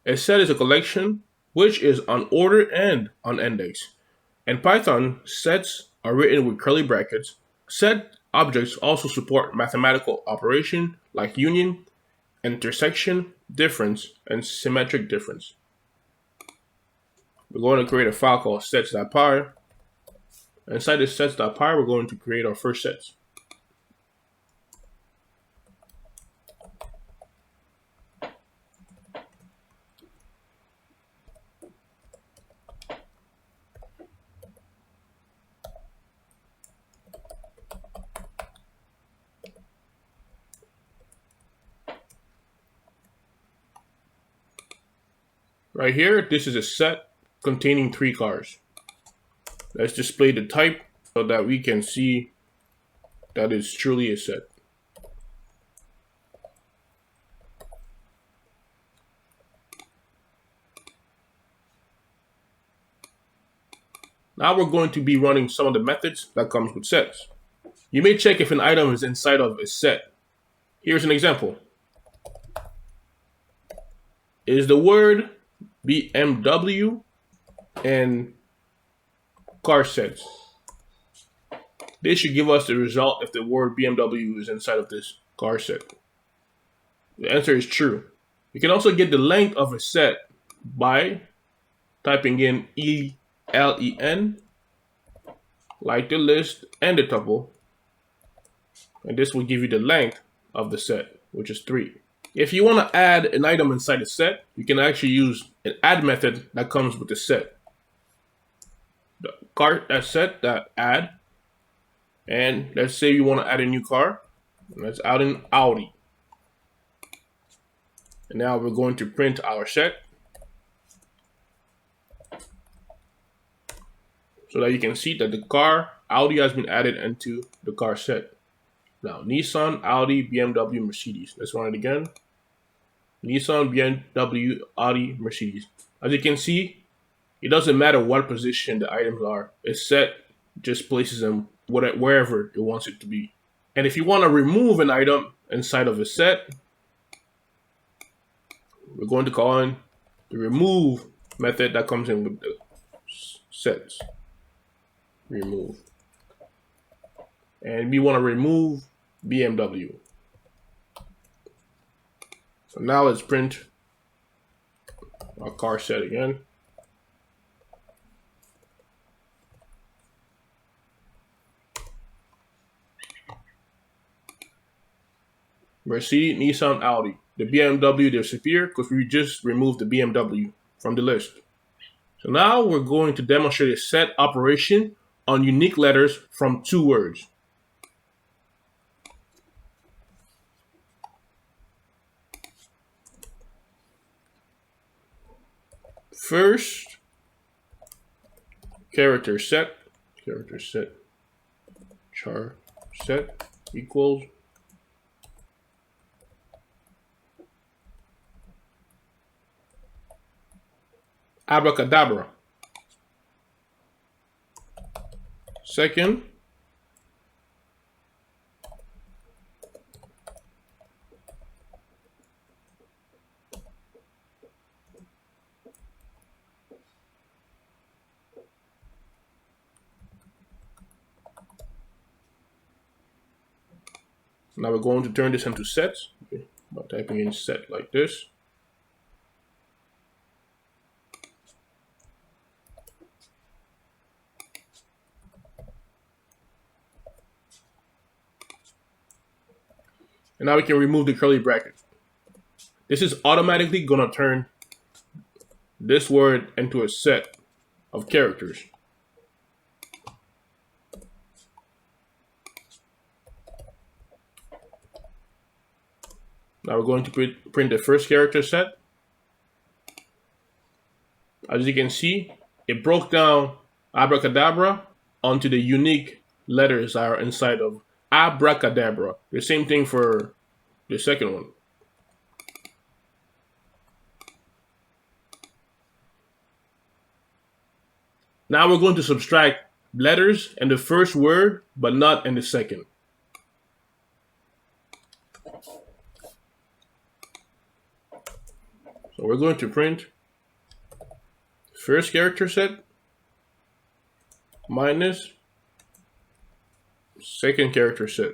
A set is a collection which is unordered and unindexed. In Python, sets are written with curly brackets. Set objects also support mathematical operation like union, intersection, difference, and symmetric difference. We're going to create a file called sets.py. Inside this sets.py, we're going to create our first sets. Right here, this is a set containing 3 cars. Let's display the type so that we can see that it's truly a set. Now we're going to be running some of the methods that comes with sets. You may check if an item is inside of a set. Here's an example. Is the word BMW and car sets? This should give us the result if the word BMW is inside of this car set. The answer is true. You can also get the length of a set by typing in ELEN, like the list and the tuple, and this will give you the length of the set, which is 3. If you want to add an item inside a set, you can actually use an add method that comes with the set. The car that set that add, and let's say you want to add a new car. Let's add an Audi. And now we're going to print our set so that you can see that the car Audi has been added into the car set. Now Nissan, Audi, BMW, Mercedes. Let's run it again. Nissan, BMW, Audi, Mercedes. As you can see, it doesn't matter what position the items are. A set just places them wherever it wants it to be. And if you want to remove an item inside of a set, we're going to call in the remove method that comes in with the sets. Remove. And we want to remove BMW. So now let's print our car set again. Mercedes, Nissan, Audi. The BMW disappeared because we just removed the BMW from the list. So now we're going to demonstrate a set operation on unique letters from 2 words. First, character set char set equals abracadabra. Second, now we're going to turn this into sets by typing in set like this. And now we can remove the curly bracket. This is automatically going to turn this word into a set of characters. Now we're going to print the first character set. As you can see, it broke down abracadabra onto the unique letters that are inside of abracadabra. The same thing for the second one. Now we're going to subtract letters in the first word, but not in the second. So we're going to print first character set minus second character set.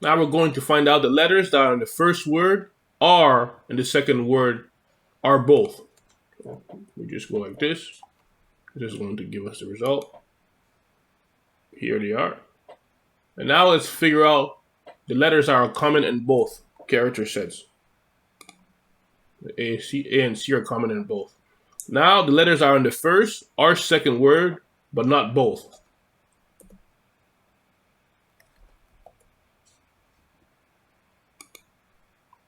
Now we're going to find out the letters that are in the first word are in the second word are both. We just go like this. This is going to give us the result. Here they are. And now let's figure out the letters that are common in both character sets. The A and C are common in both. Now the letters are in the first or second word, but not both.